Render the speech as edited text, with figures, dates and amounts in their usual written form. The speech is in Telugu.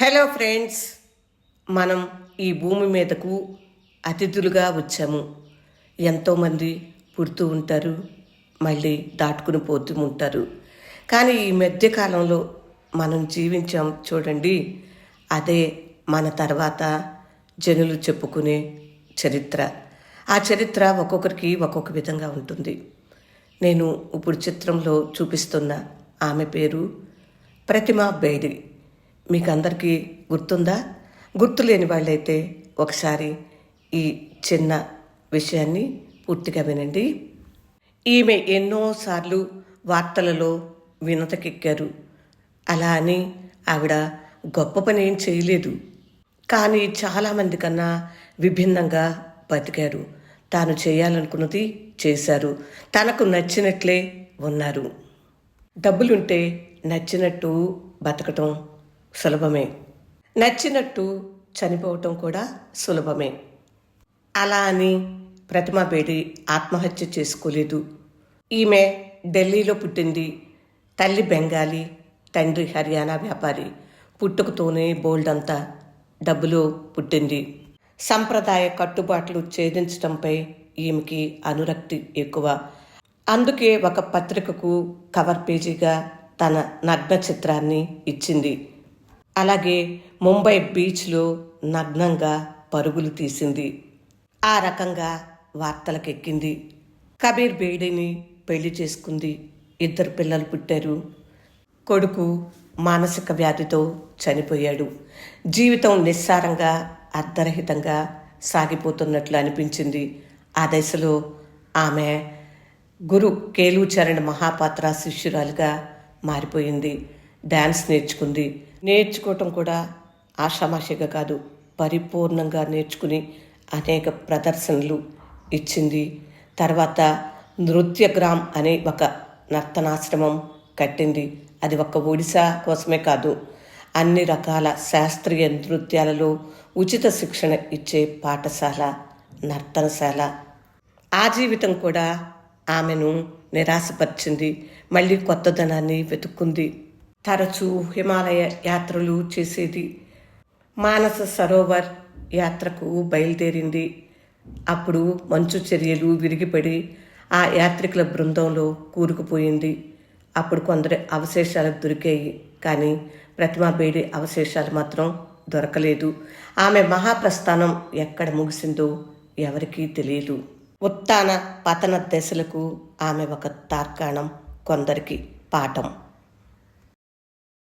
హలో ఫ్రెండ్స్, మనం ఈ భూమి మీదకు అతిథులుగా వచ్చాము. ఎంతోమంది పుడుతూ ఉంటారు, మళ్ళీ దాటుకుని పోతూ ఉంటారు. కానీ ఈ మధ్యకాలంలో మనం జీవించాం చూడండి, అదే మన తర్వాత జనులు చెప్పుకునే చరిత్ర. ఆ చరిత్ర ఒక్కొక్కరికి ఒక్కొక్క విధంగా ఉంటుంది. నేను ఇప్పుడు చిత్రంలో చూపిస్తున్న ఆమె పేరు ప్రతిమా బేడి. మీకు అందరికీ గుర్తుందా? గుర్తులేని వాళ్ళైతే ఒకసారి ఈ చిన్న విషయాన్ని పూర్తిగా వినండి. ఈమె ఎన్నోసార్లు వార్తలలో వినతకెక్కారు. అలా అని ఆవిడ గొప్ప పని ఏం చేయలేదు, కానీ చాలామంది కన్నా విభిన్నంగా బతికారు. తాను చేయాలనుకున్నది చేశారు. తనకు నచ్చినట్లే ఉన్నారు. డబ్బులుంటే నచ్చినట్టు బతకటం సులభమే, నచ్చినట్టు చనిపోవటం కూడా సులభమే. అలా అని ప్రతిమా బేడి ఆత్మహత్య చేసుకోలేదు. ఈమె ఢిల్లీలో పుట్టింది. తల్లి బెంగాలీ, తండ్రి హర్యానా వ్యాపారి. పుట్టుకతోనే బోల్డంతా డబ్బులో పుట్టింది. సంప్రదాయ కట్టుబాట్లు ఛేదించడంపై ఈమెకి అనురక్తి ఎక్కువ. అందుకే ఒక పత్రికకు కవర్ పేజీగా తన నగ్న చిత్రాన్ని ఇచ్చింది. అలాగే ముంబై బీచ్లో నగ్నంగా పరుగులు తీసింది. ఆ రకంగా వార్తలకెక్కింది. కబీర్ బేడిని పెళ్లి చేసుకుంది. 2 పిల్లలు పుట్టారు. కొడుకు మానసిక వ్యాధితో చనిపోయాడు. జీవితం నిస్సారంగా అర్ధరహితంగా సాగిపోతున్నట్లు అనిపించింది. ఆ దశలో ఆమె గురు కేళూచరణ్ మహాపాత్ర శిష్యురాలుగా మారిపోయింది. డ్యాన్స్ నేర్చుకుంది. నేర్చుకోవటం కూడా ఆషామాషిగా కాదు, పరిపూర్ణంగా నేర్చుకుని అనేక ప్రదర్శనలు ఇచ్చింది. తర్వాత నృత్యగ్రామ్ అనే ఒక నర్తనాశ్రమం కట్టింది. అది ఒక్క ఒడిశా కోసమే కాదు, అన్ని రకాల శాస్త్రీయ నృత్యాలలో ఉచిత శిక్షణ ఇచ్చే పాఠశాల, నర్తనశాల. ఆ జీవితం కూడా ఆమెను నిరాశపరిచింది. మళ్ళీ కొత్తదనాన్ని వెతుక్కుంది. తరచూ హిమాలయ యాత్రలు చేసేది. మానస సరోవర్ యాత్రకు బయలుదేరింది. అప్పుడు మంచు చర్యలు విరిగిపడి ఆ యాత్రికుల బృందంలో కూరుకుపోయింది. అప్పుడు కొందరి అవశేషాలు దొరికాయి, కానీ ప్రతిమా బేడి అవశేషాలు మాత్రం దొరకలేదు. ఆమె మహాప్రస్థానం ఎక్కడ ముగిసిందో ఎవరికీ తెలియదు. ఉత్థాన పతన దశలకు ఆమె ఒక తార్కాణం, కొందరికి పాఠం.